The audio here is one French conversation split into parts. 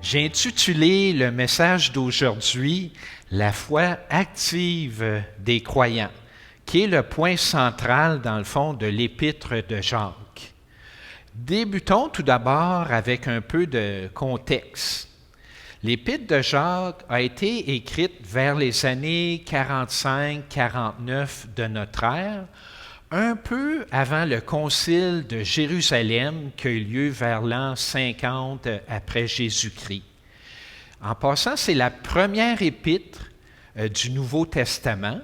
J'ai intitulé le message d'aujourd'hui « La foi active des croyants », qui est le point central, dans le fond, de l'épître de Jacques. Débutons tout d'abord avec un peu de contexte. L'épître de Jacques a été écrite vers les années 45-49 de notre ère, un peu avant le concile de Jérusalem qui a eu lieu vers l'an 50 après Jésus-Christ. En passant, c'est la première épître du Nouveau Testament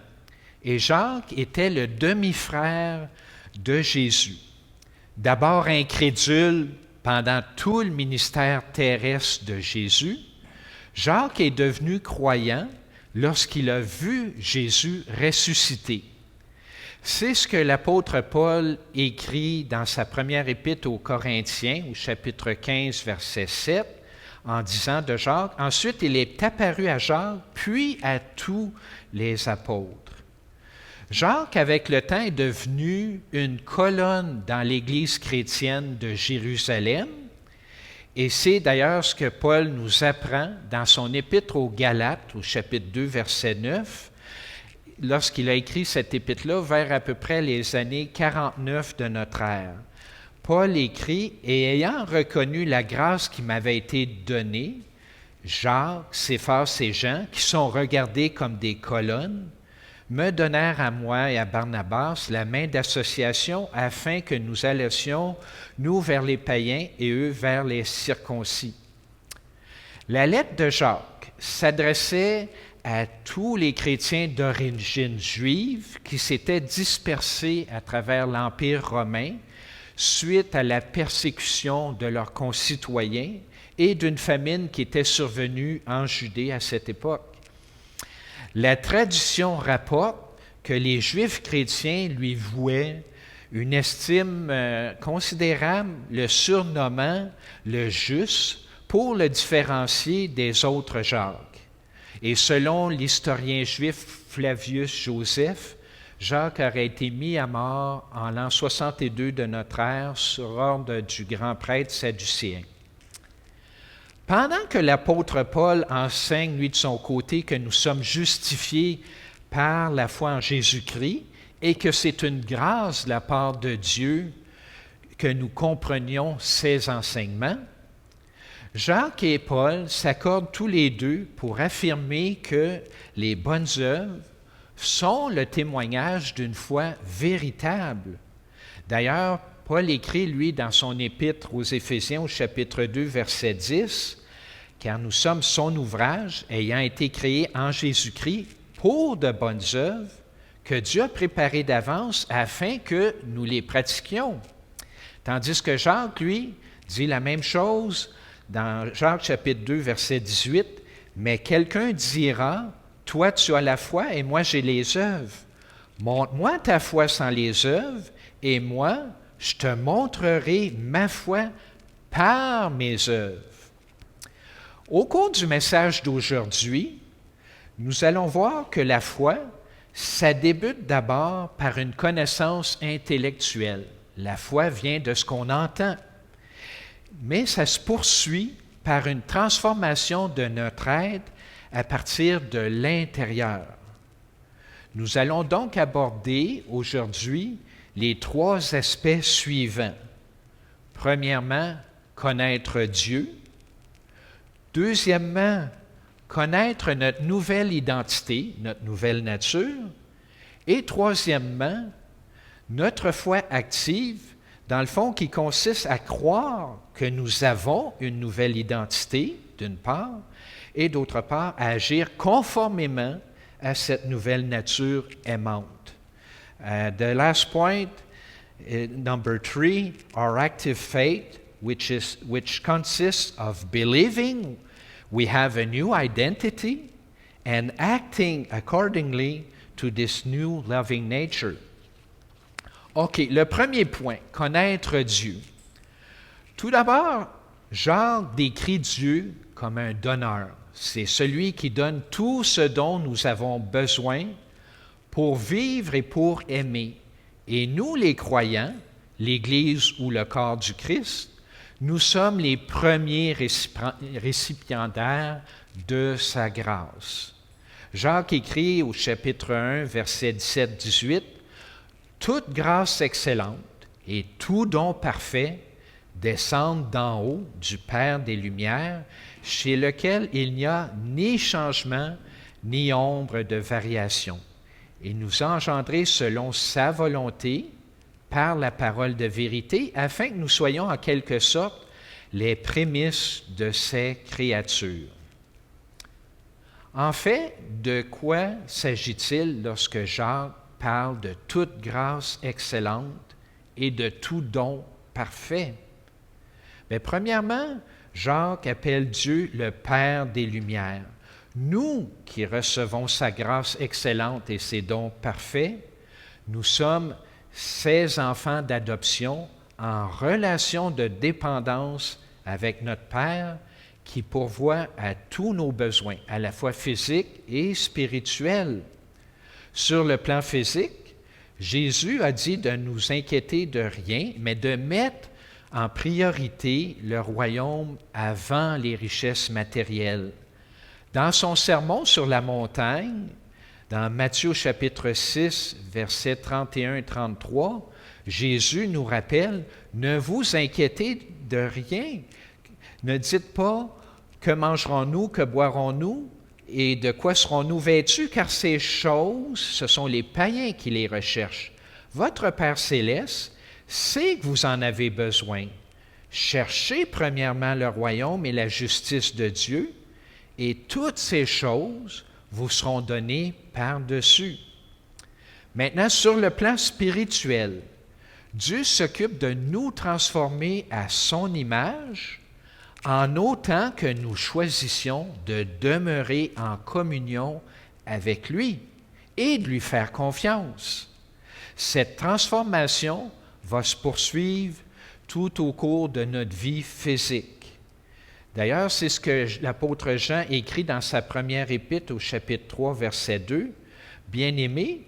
et Jacques était le demi-frère de Jésus. D'abord incrédule pendant tout le ministère terrestre de Jésus, Jacques est devenu croyant lorsqu'il a vu Jésus ressuscité. C'est ce que l'apôtre Paul écrit dans sa première épître aux Corinthiens, au chapitre 15, verset 7, en disant de Jacques, « Ensuite, il est apparu à Jacques, puis à tous les apôtres. » Jacques, avec le temps, est devenu une colonne dans l'Église chrétienne de Jérusalem, et c'est d'ailleurs ce que Paul nous apprend dans son épître aux Galates, au chapitre 2, verset 9, lorsqu'il a écrit cette épître-là, vers à peu près les années 49 de notre ère. Paul écrit, « Et ayant reconnu la grâce qui m'avait été donnée, Jacques, Céphas et Jean, qui sont regardés comme des colonnes, me donnèrent à moi et à Barnabas la main d'association afin que nous allions, nous vers les païens et eux vers les circoncis. » La lettre de Jacques s'adressait à tous les chrétiens d'origine juive qui s'étaient dispersés à travers l'Empire romain suite à la persécution de leurs concitoyens et d'une famine qui était survenue en Judée à cette époque. La tradition rapporte que les Juifs chrétiens lui vouaient une estime considérable, le surnommant le Juste pour le différencier des autres Jacques. Et selon l'historien juif Flavius Joseph, Jacques aurait été mis à mort en l'an 62 de notre ère sur ordre du grand prêtre sadducéen. Pendant que l'apôtre Paul enseigne, lui, de son côté, que nous sommes justifiés par la foi en Jésus-Christ et que c'est une grâce de la part de Dieu que nous comprenions ses enseignements, Jacques et Paul s'accordent tous les deux pour affirmer que les bonnes œuvres sont le témoignage d'une foi véritable. D'ailleurs, Paul écrit, lui, dans son épître aux Éphésiens, au chapitre 2, verset 10, « Car nous sommes son ouvrage, ayant été créés en Jésus-Christ pour de bonnes œuvres, que Dieu a préparées d'avance afin que nous les pratiquions. » Tandis que Jacques, lui, dit la même chose dans Jacques chapitre 2, verset 18, « Mais quelqu'un dira, toi tu as la foi et moi j'ai les œuvres. Montre-moi ta foi sans les œuvres et moi je te montrerai ma foi par mes œuvres. » Au cours du message d'aujourd'hui, nous allons voir que la foi, ça débute d'abord par une connaissance intellectuelle. La foi vient de ce qu'on entend. Mais ça se poursuit par une transformation de notre être à partir de l'intérieur. Nous allons donc aborder aujourd'hui les trois aspects suivants. Premièrement, connaître Dieu. Deuxièmement, connaître notre nouvelle identité, notre nouvelle nature. Et troisièmement, notre foi active, dans le fond, qui consiste à croire que nous avons une nouvelle identité, d'une part, et d'autre part, à agir conformément à cette nouvelle nature aimante. The last point, number 3, our active faith, which consists of believing we have a new identity and acting accordingly to this new loving nature. OK, le premier point, connaître Dieu. Tout d'abord, Jacques décrit Dieu comme un donneur. C'est celui qui donne tout ce dont nous avons besoin pour vivre et pour aimer. Et nous, les croyants, l'Église ou le corps du Christ, Nous sommes les premiers récipiendaires de sa grâce. Jacques écrit au chapitre 1, versets 17-18, « Toute grâce excellente et tout don parfait descendent d'en haut du Père des Lumières, chez lequel il n'y a ni changement, ni ombre de variation. Il nous a engendrés selon sa volonté, par la parole de vérité, afin que nous soyons en quelque sorte les prémices de ses créatures. » En fait, de quoi s'agit-il lorsque Jacques parle de toute grâce excellente et de tout don parfait? Bien, premièrement, Jacques appelle Dieu le Père des Lumières. Nous qui recevons sa grâce excellente et ses dons parfaits, nous sommes ses enfants d'adoption en relation de dépendance avec notre Père qui pourvoit à tous nos besoins, à la fois physiques et spirituels. Sur le plan physique, Jésus a dit de nous inquiéter de rien, mais de mettre en priorité le royaume avant les richesses matérielles. Dans son sermon sur la montagne, dans Matthieu chapitre 6, versets 31 et 33, Jésus nous rappelle, « Ne vous inquiétez de rien. Ne dites pas, que mangerons-nous, que boirons-nous et de quoi serons-nous vêtus, car ces choses, ce sont les païens qui les recherchent. Votre Père céleste sait que vous en avez besoin. Cherchez premièrement le royaume et la justice de Dieu, et toutes ces choses vous seront données par-dessus. » Maintenant, sur le plan spirituel, Dieu s'occupe de nous transformer à son image en autant que nous choisissions de demeurer en communion avec lui et de lui faire confiance. Cette transformation va se poursuivre tout au cours de notre vie physique. D'ailleurs, c'est ce que l'apôtre Jean écrit dans sa première épître au chapitre 3, verset 2. « Bien-aimés,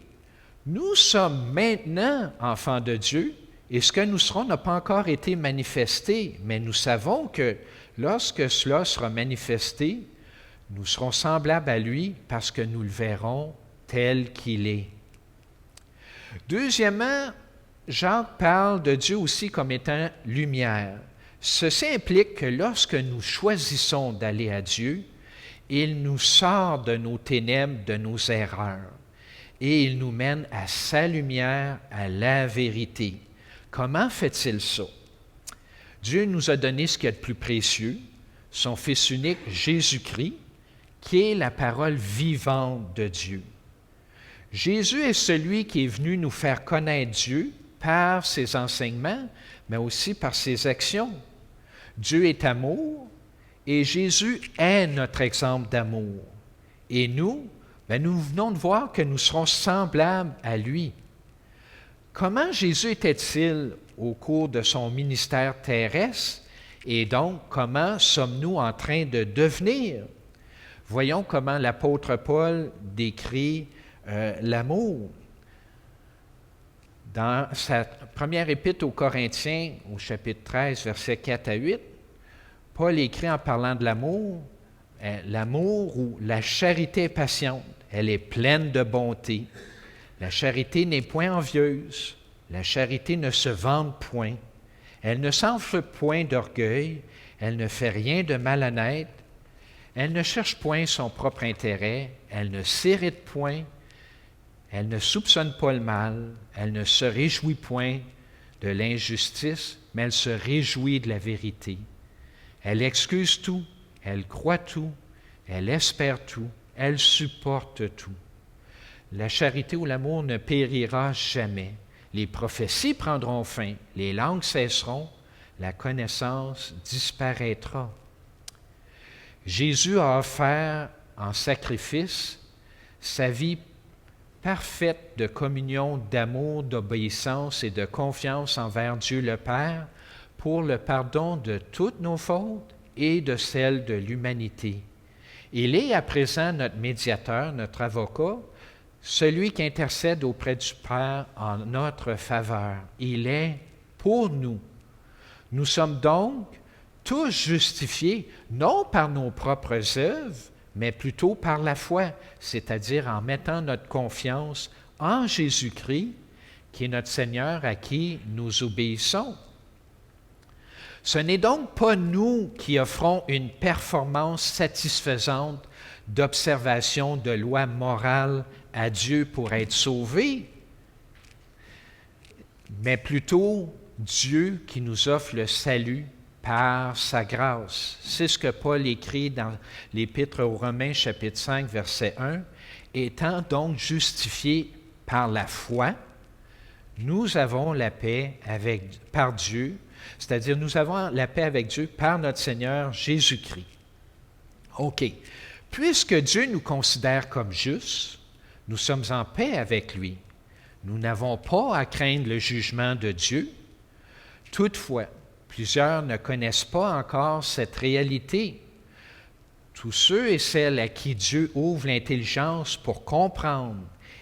nous sommes maintenant enfants de Dieu, et ce que nous serons n'a pas encore été manifesté, mais nous savons que lorsque cela sera manifesté, nous serons semblables à lui parce que nous le verrons tel qu'il est. » Deuxièmement, Jacques parle de Dieu aussi comme étant lumière. Ceci implique que lorsque nous choisissons d'aller à Dieu, il nous sort de nos ténèbres, de nos erreurs, et il nous mène à sa lumière, à la vérité. Comment fait-il ça? Dieu nous a donné ce qu'il y a de plus précieux, son Fils unique, Jésus-Christ, qui est la parole vivante de Dieu. Jésus est celui qui est venu nous faire connaître Dieu par ses enseignements, mais aussi par ses actions. Dieu est amour et Jésus est notre exemple d'amour. Et nous, nous venons de voir que nous serons semblables à lui. Comment Jésus était-il au cours de son ministère terrestre et donc comment sommes-nous en train de devenir? Voyons comment l'apôtre Paul décrit l'amour. Dans sa première épître aux Corinthiens, au chapitre 13, versets 4 à 8, Paul écrit en parlant de l'amour ou la charité est patiente, elle est pleine de bonté. La charité n'est point envieuse, la charité ne se vante point, elle ne s'enfle point d'orgueil, elle ne fait rien de malhonnête, elle ne cherche point son propre intérêt, elle ne s'irrite point, elle ne soupçonne pas le mal, elle ne se réjouit point de l'injustice, mais elle se réjouit de la vérité. Elle excuse tout, elle croit tout, elle espère tout, elle supporte tout. La charité ou l'amour ne périra jamais. Les prophéties prendront fin, les langues cesseront, la connaissance disparaîtra. Jésus a offert en sacrifice sa vie parfaite de communion, d'amour, d'obéissance et de confiance envers Dieu le Père pour le pardon de toutes nos fautes et de celles de l'humanité. Il est à présent notre médiateur, notre avocat, celui qui intercède auprès du Père en notre faveur. Il est pour nous. Nous sommes donc tous justifiés, non par nos propres œuvres, mais plutôt par la foi, c'est-à-dire en mettant notre confiance en Jésus-Christ, qui est notre Seigneur à qui nous obéissons. Ce n'est donc pas nous qui offrons une performance satisfaisante d'observation de lois morales à Dieu pour être sauvés, mais plutôt Dieu qui nous offre le salut par sa grâce. C'est ce que Paul écrit dans l'Épître aux Romains, chapitre 5, verset 1. « Étant donc justifiés par la foi, nous avons la paix par Dieu, c'est-à-dire nous avons la paix avec Dieu par notre Seigneur Jésus-Christ. » OK. Puisque Dieu nous considère comme justes, nous sommes en paix avec lui. Nous n'avons pas à craindre le jugement de Dieu. Toutefois, plusieurs ne connaissent pas encore cette réalité. Tous ceux et celles à qui Dieu ouvre l'intelligence pour comprendre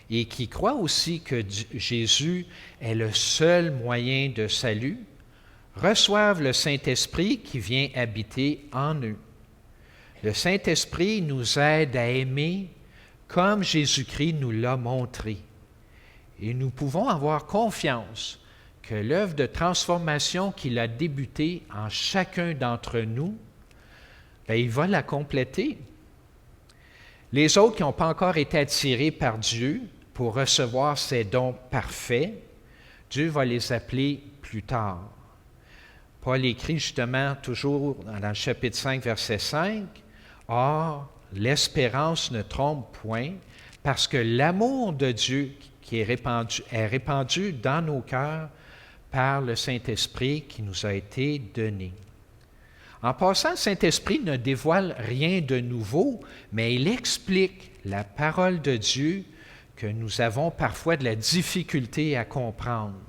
et qui croient aussi que Jésus est le seul moyen de salut, reçoivent le Saint-Esprit qui vient habiter en eux. Le Saint-Esprit nous aide à aimer comme Jésus-Christ nous l'a montré. Et nous pouvons avoir confiance que l'œuvre de transformation qu'il a débutée en chacun d'entre nous, il va la compléter. Les autres qui n'ont pas encore été attirés par Dieu pour recevoir ses dons parfaits, Dieu va les appeler plus tard. Paul écrit justement toujours dans le chapitre 5, verset 5, « Or, l'espérance ne trompe point, parce que l'amour de Dieu qui est répandu dans nos cœurs par le Saint-Esprit qui nous a été donné. » En passant, le Saint-Esprit ne dévoile rien de nouveau, mais il explique la parole de Dieu que nous avons parfois de la difficulté à comprendre.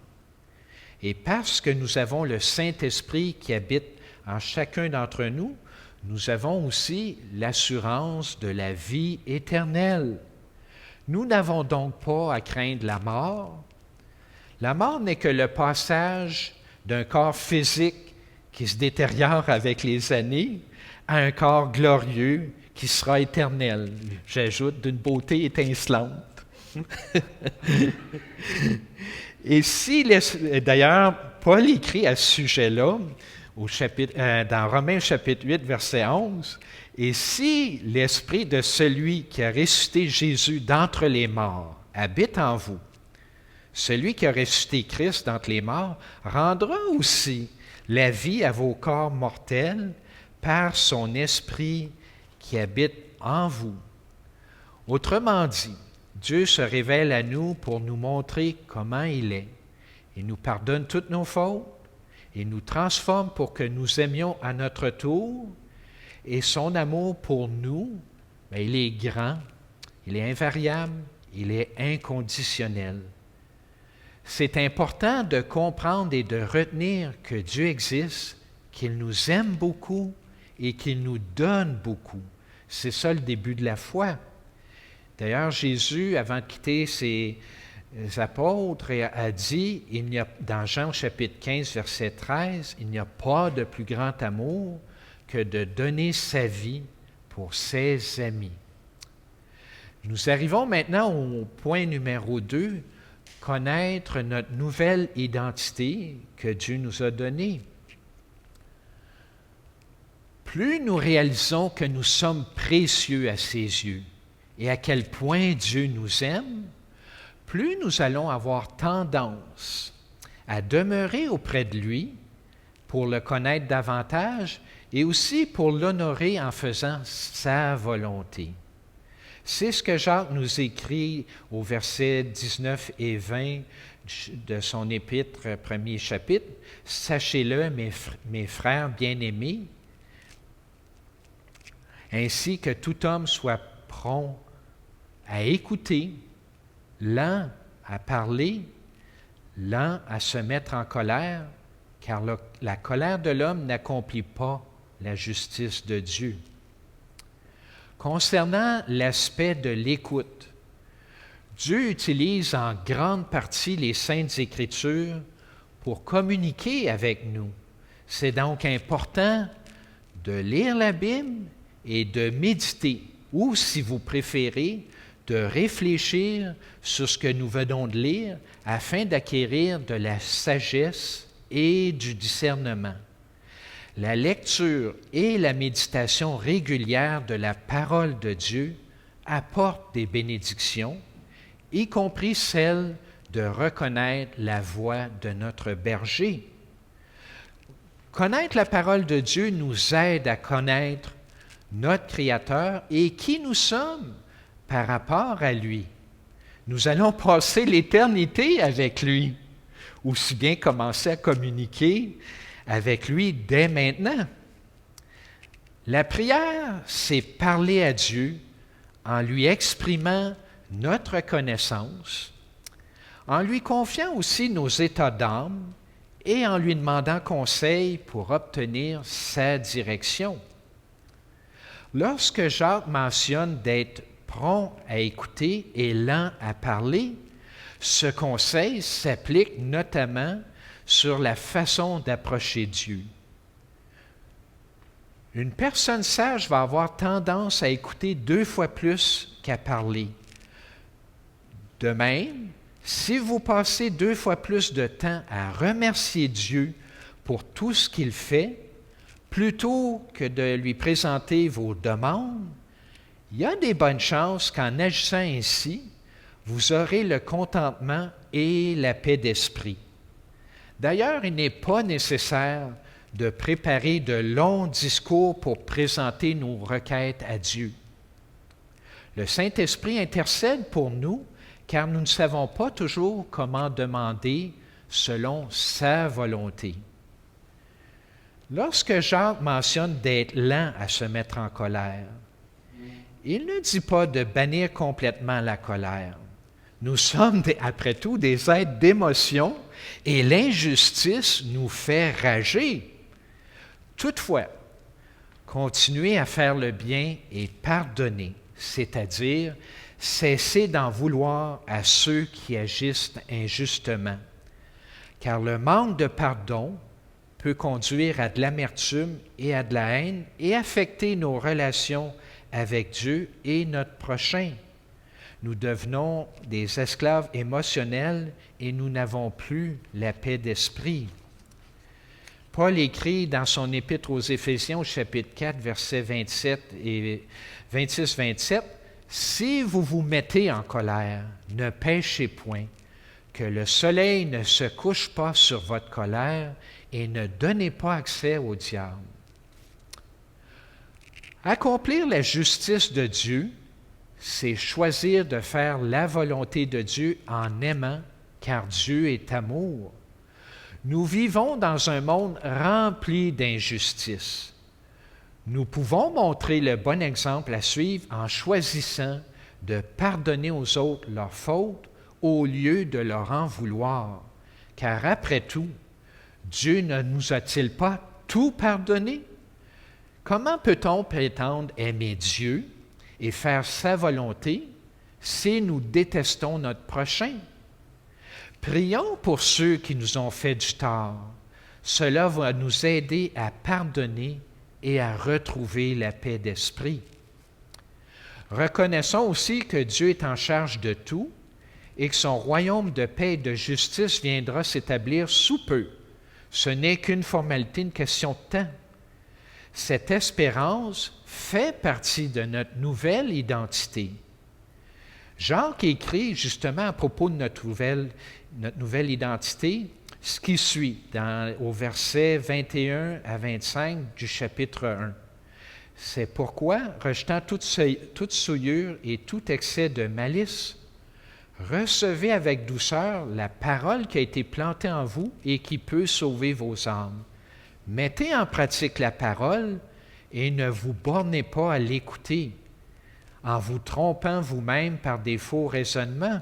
Et parce que nous avons le Saint-Esprit qui habite en chacun d'entre nous, nous avons aussi l'assurance de la vie éternelle. Nous n'avons donc pas à craindre la mort. La mort n'est que le passage d'un corps physique qui se détériore avec les années à un corps glorieux qui sera éternel. J'ajoute, d'une beauté étincelante. Et si, d'ailleurs, Paul écrit à ce sujet-là, dans Romains chapitre 8, verset 11, « Et si l'esprit de celui qui a ressuscité Jésus d'entre les morts habite en vous, celui qui a ressuscité Christ d'entre les morts rendra aussi la vie à vos corps mortels par son esprit qui habite en vous. » Autrement dit, Dieu se révèle à nous pour nous montrer comment il est. Il nous pardonne toutes nos fautes, il nous transforme pour que nous aimions à notre tour, et son amour pour nous, il est grand, il est invariable, il est inconditionnel. C'est important de comprendre et de retenir que Dieu existe, qu'il nous aime beaucoup et qu'il nous donne beaucoup. C'est ça le début de la foi. D'ailleurs, Jésus, avant de quitter ses apôtres, a dit, dans Jean chapitre 15, verset 13, « Il n'y a pas de plus grand amour que de donner sa vie pour ses amis. » Nous arrivons maintenant au point numéro 2, connaître notre nouvelle identité que Dieu nous a donnée. Plus nous réalisons que nous sommes précieux à ses yeux et à quel point Dieu nous aime, plus nous allons avoir tendance à demeurer auprès de lui pour le connaître davantage et aussi pour l'honorer en faisant sa volonté. C'est ce que Jacques nous écrit au verset 19 et 20 de son épître, premier chapitre. « Sachez-le, mes frères bien-aimés, ainsi que tout homme soit prompt à écouter, lent à parler, lent à se mettre en colère, car la colère de l'homme n'accomplit pas la justice de Dieu. » Concernant l'aspect de l'écoute, Dieu utilise en grande partie les Saintes Écritures pour communiquer avec nous. C'est donc important de lire la Bible et de méditer, ou si vous préférez, de réfléchir sur ce que nous venons de lire afin d'acquérir de la sagesse et du discernement. La lecture et la méditation régulière de la parole de Dieu apportent des bénédictions, y compris celle de reconnaître la voix de notre berger. Connaître la parole de Dieu nous aide à connaître notre Créateur et qui nous sommes par rapport à lui. Nous allons passer l'éternité avec lui, aussi bien commencer à communiquer avec lui dès maintenant. La prière, c'est parler à Dieu en lui exprimant notre connaissance, en lui confiant aussi nos états d'âme et en lui demandant conseil pour obtenir sa direction. Lorsque Jacques mentionne d'être prompt à écouter et lent à parler, ce conseil s'applique notamment sur la façon d'approcher Dieu. Une personne sage va avoir tendance à écouter 2 fois plus qu'à parler. De même, si vous passez 2 fois plus de temps à remercier Dieu pour tout ce qu'il fait, plutôt que de lui présenter vos demandes, il y a des bonnes chances qu'en agissant ainsi, vous aurez le contentement et la paix d'esprit. D'ailleurs, il n'est pas nécessaire de préparer de longs discours pour présenter nos requêtes à Dieu. Le Saint-Esprit intercède pour nous car nous ne savons pas toujours comment demander selon sa volonté. Lorsque Jacques mentionne d'être lent à se mettre en colère, il ne dit pas de bannir complètement la colère. Nous sommes, après tout, des êtres d'émotion et l'injustice nous fait rager. Toutefois, continuer à faire le bien et pardonner, c'est-à-dire cesser d'en vouloir à ceux qui agissent injustement, car le manque de pardon peut conduire à de l'amertume et à de la haine et affecter nos relations avec Dieu et notre prochain. Nous devenons des esclaves émotionnels et nous n'avons plus la paix d'esprit. Paul écrit dans son épître aux Éphésiens au chapitre 4, versets 27 et 26-27, « Si vous vous mettez en colère, ne péchez point, que le soleil ne se couche pas sur votre colère et ne donnez pas accès au diable. » Accomplir la justice de Dieu, c'est choisir de faire la volonté de Dieu en aimant, car Dieu est amour. Nous vivons dans un monde rempli d'injustice. Nous pouvons montrer le bon exemple à suivre en choisissant de pardonner aux autres leurs fautes au lieu de leur en vouloir. Car après tout, Dieu ne nous a-t-il pas tout pardonné? Comment peut-on prétendre aimer Dieu et faire sa volonté si nous détestons notre prochain? Prions pour ceux qui nous ont fait du tort. Cela va nous aider à pardonner et à retrouver la paix d'esprit. Reconnaissons aussi que Dieu est en charge de tout et que son royaume de paix et de justice viendra s'établir sous peu. Ce n'est qu'une formalité, une question de temps. Cette espérance fait partie de notre nouvelle identité. Jacques écrit justement à propos de notre nouvelle identité ce qui suit au verset 21 à 25 du chapitre 1. C'est pourquoi, rejetant toute souillure et tout excès de malice, recevez avec douceur la parole qui a été plantée en vous et qui peut sauver vos âmes. Mettez en pratique la parole et ne vous bornez pas à l'écouter, en vous trompant vous-même par des faux raisonnements.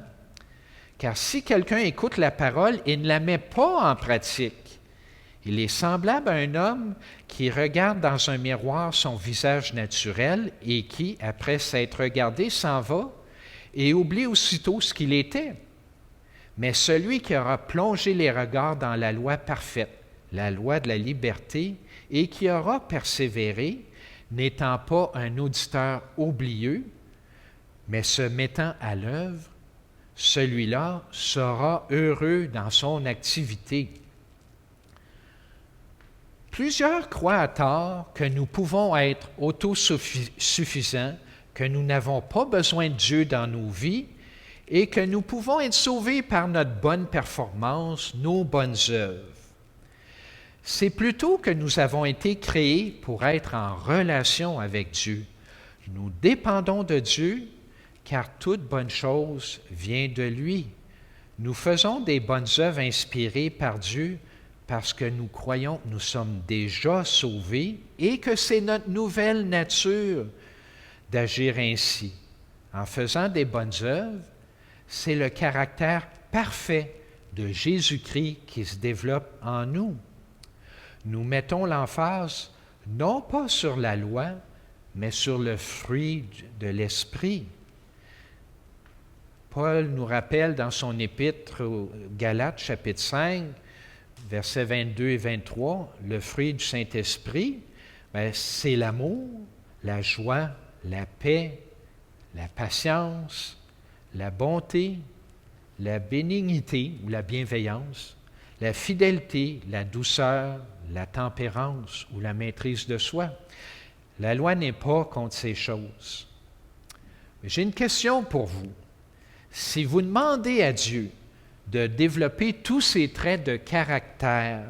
Car si quelqu'un écoute la parole et ne la met pas en pratique, il est semblable à un homme qui regarde dans un miroir son visage naturel et qui, après s'être regardé, s'en va et oublie aussitôt ce qu'il était. Mais celui qui aura plongé les regards dans la loi parfaite, la loi de la liberté, et qui aura persévéré, n'étant pas un auditeur oublieux, mais se mettant à l'œuvre, celui-là sera heureux dans son activité. Plusieurs croient à tort que nous pouvons être autosuffisants, que nous n'avons pas besoin de Dieu dans nos vies et que nous pouvons être sauvés par notre bonne performance, nos bonnes œuvres. C'est plutôt que nous avons été créés pour être en relation avec Dieu. Nous dépendons de Dieu car toute bonne chose vient de lui. Nous faisons des bonnes œuvres inspirées par Dieu parce que nous croyons que nous sommes déjà sauvés et que c'est notre nouvelle nature d'agir ainsi. En faisant des bonnes œuvres, c'est le caractère parfait de Jésus-Christ qui se développe en nous. Nous mettons l'emphase non pas sur la loi, mais sur le fruit de l'Esprit. Paul nous rappelle dans son épître aux Galates, chapitre 5, versets 22 et 23, le fruit du Saint-Esprit, c'est l'amour, la joie, la paix, la patience, la bonté, la bénignité ou la bienveillance, la fidélité, la douceur, la tempérance ou la maîtrise de soi. La loi n'est pas contre ces choses. Mais j'ai une question pour vous. Si vous demandez à Dieu de développer tous ces traits de caractère,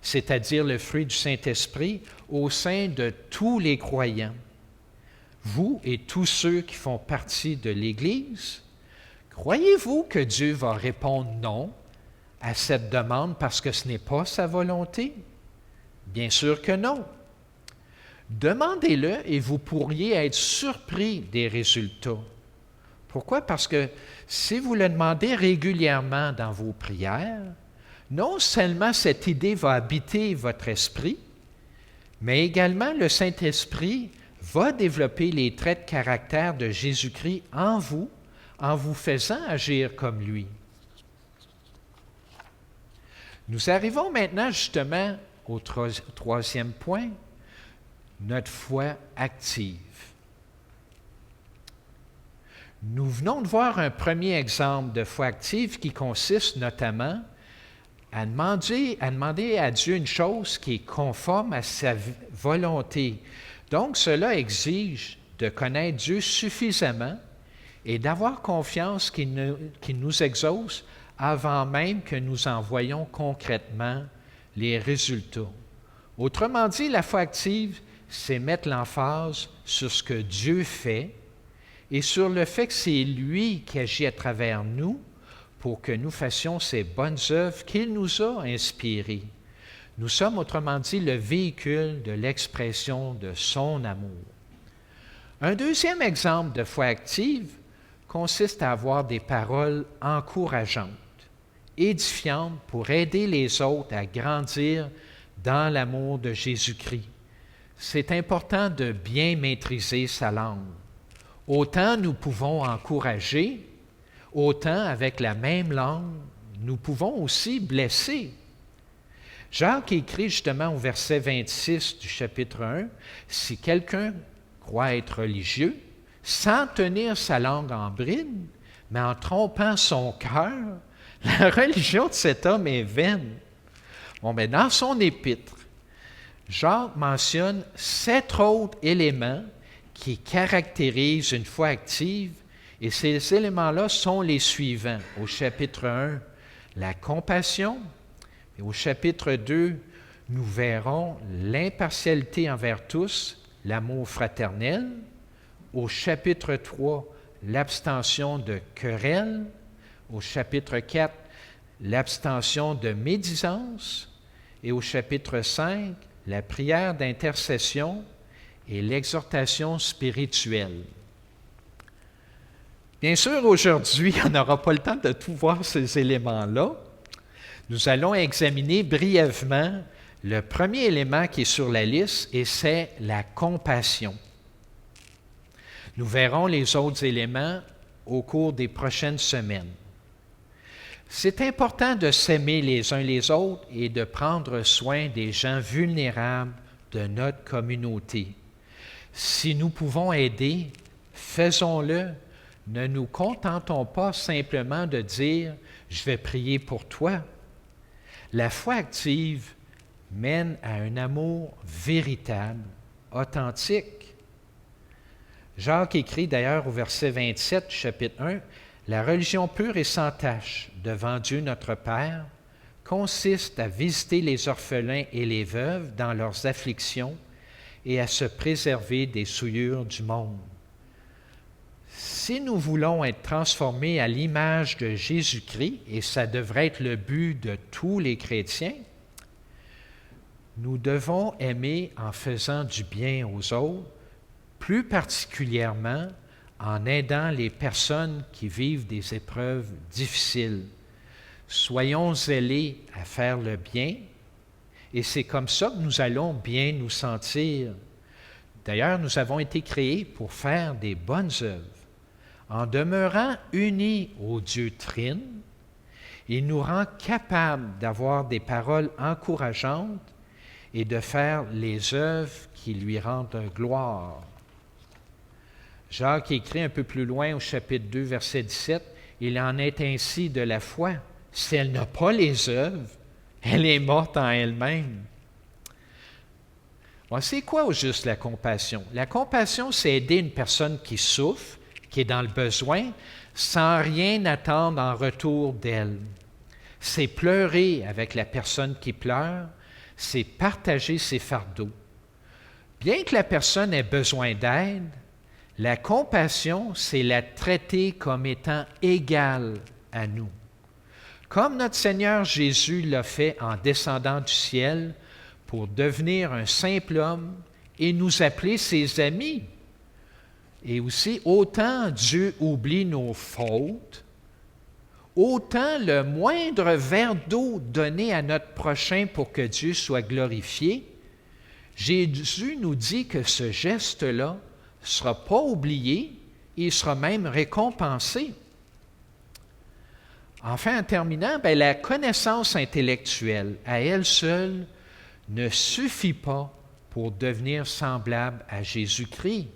c'est-à-dire le fruit du Saint-Esprit, au sein de tous les croyants, vous et tous ceux qui font partie de l'Église, croyez-vous que Dieu va répondre non à cette demande parce que ce n'est pas sa volonté? Bien sûr que non. Demandez-le et vous pourriez être surpris des résultats. Pourquoi? Parce que si vous le demandez régulièrement dans vos prières, non seulement cette idée va habiter votre esprit, mais également le Saint-Esprit va développer les traits de caractère de Jésus-Christ en vous faisant agir comme lui. Nous arrivons maintenant justement au troisième point, notre foi active. Nous venons de voir un premier exemple de foi active qui consiste notamment à demander à Dieu une chose qui est conforme à sa volonté. Donc, cela exige de connaître Dieu suffisamment et d'avoir confiance qu'il nous exauce avant même que nous en voyions concrètement les résultats. Autrement dit, la foi active, c'est mettre l'emphase sur ce que Dieu fait et sur le fait que c'est lui qui agit à travers nous pour que nous fassions ces bonnes œuvres qu'il nous a inspirées. Nous sommes, autrement dit, le véhicule de l'expression de son amour. Un deuxième exemple de foi active consiste à avoir des paroles encourageantes, édifiantes pour aider les autres à grandir dans l'amour de Jésus-Christ. C'est important de bien maîtriser sa langue. Autant nous pouvons encourager, autant avec la même langue, nous pouvons aussi blesser. Jacques écrit justement au verset 26 du chapitre 1, « Si quelqu'un croit être religieux, sans tenir sa langue en bride, mais en trompant son cœur, la religion de cet homme est vaine. » Bon, mais dans son épître, Jacques mentionne 7 autres éléments qui caractérisent une foi active, et ces éléments-là sont les suivants. Au chapitre 1, la compassion, et au chapitre 2, nous verrons l'impartialité envers tous, l'amour fraternel. Au chapitre 3, l'abstention de querelle. Au chapitre 4, l'abstention de médisance. Et au chapitre 5, la prière d'intercession et l'exhortation spirituelle. Bien sûr, aujourd'hui, on n'aura pas le temps de tout voir ces éléments-là. Nous allons examiner brièvement le premier élément qui est sur la liste, et c'est la compassion. Nous verrons les autres éléments au cours des prochaines semaines. C'est important de s'aimer les uns les autres et de prendre soin des gens vulnérables de notre communauté. Si nous pouvons aider, faisons-le. Ne nous contentons pas simplement de dire « je vais prier pour toi ». La foi active mène à un amour véritable, authentique. Jacques écrit d'ailleurs au verset 27 du chapitre 1, « La religion pure et sans tache devant Dieu notre Père consiste à visiter les orphelins et les veuves dans leurs afflictions et à se préserver des souillures du monde. » Si nous voulons être transformés à l'image de Jésus-Christ, et ça devrait être le but de tous les chrétiens, nous devons aimer en faisant du bien aux autres, plus particulièrement en aidant les personnes qui vivent des épreuves difficiles. Soyons zélés à faire le bien, et c'est comme ça que nous allons bien nous sentir. D'ailleurs, nous avons été créés pour faire des bonnes œuvres. En demeurant unis au Dieu Trine, il nous rend capables d'avoir des paroles encourageantes et de faire les œuvres qui lui rendent gloire. Jacques écrit un peu plus loin au chapitre 2, verset 17, « Il en est ainsi de la foi. Si elle n'a pas les œuvres, elle est morte en elle-même. » Bon, c'est quoi au juste la compassion? La compassion, c'est aider une personne qui souffre, qui est dans le besoin, sans rien attendre en retour d'elle. C'est pleurer avec la personne qui pleure, c'est partager ses fardeaux. Bien que la personne ait besoin d'aide, la compassion, c'est la traiter comme étant égale à nous. Comme notre Seigneur Jésus l'a fait en descendant du ciel pour devenir un simple homme et nous appeler ses amis. Et aussi, autant Dieu oublie nos fautes, autant le moindre verre d'eau donné à notre prochain pour que Dieu soit glorifié, Jésus nous dit que ce geste-là ne sera pas oublié, il sera même récompensé. Enfin, en terminant, la connaissance intellectuelle, à elle seule, ne suffit pas pour devenir semblable à Jésus-Christ.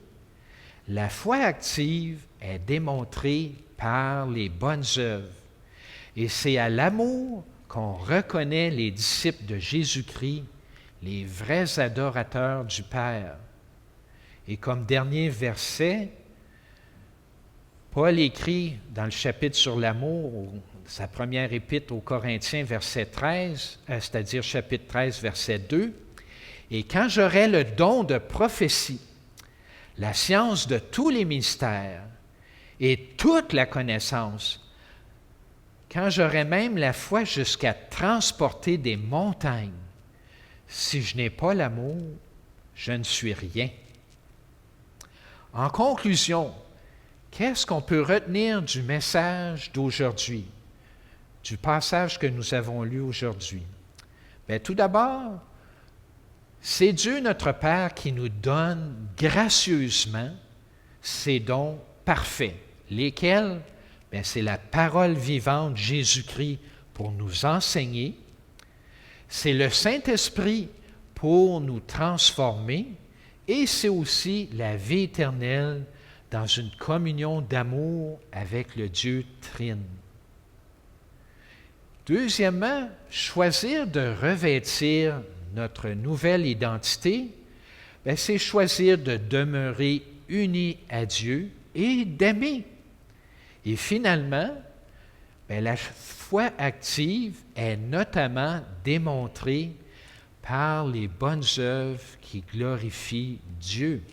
La foi active est démontrée par les bonnes œuvres. Et c'est à l'amour qu'on reconnaît les disciples de Jésus-Christ, les vrais adorateurs du Père. Et comme dernier verset, Paul écrit dans le chapitre sur l'amour, sa première épître aux Corinthiens, verset 13, c'est-à-dire chapitre 13, verset 2, « Et quand j'aurai le don de prophétie, la science de tous les mystères et toute la connaissance, quand j'aurai même la foi jusqu'à transporter des montagnes, si je n'ai pas l'amour, je ne suis rien. » En conclusion, qu'est-ce qu'on peut retenir du message d'aujourd'hui, du passage que nous avons lu aujourd'hui? Bien, tout d'abord, c'est Dieu notre Père qui nous donne gracieusement ses dons parfaits, lesquels, bien, c'est la parole vivante de Jésus-Christ pour nous enseigner, c'est le Saint-Esprit pour nous transformer, et c'est aussi la vie éternelle dans une communion d'amour avec le Dieu Trine. Deuxièmement, choisir de revêtir notre nouvelle identité, bien, c'est choisir de demeurer unis à Dieu et d'aimer. Et finalement, bien, la foi active est notamment démontrée par les bonnes œuvres qui glorifient Dieu.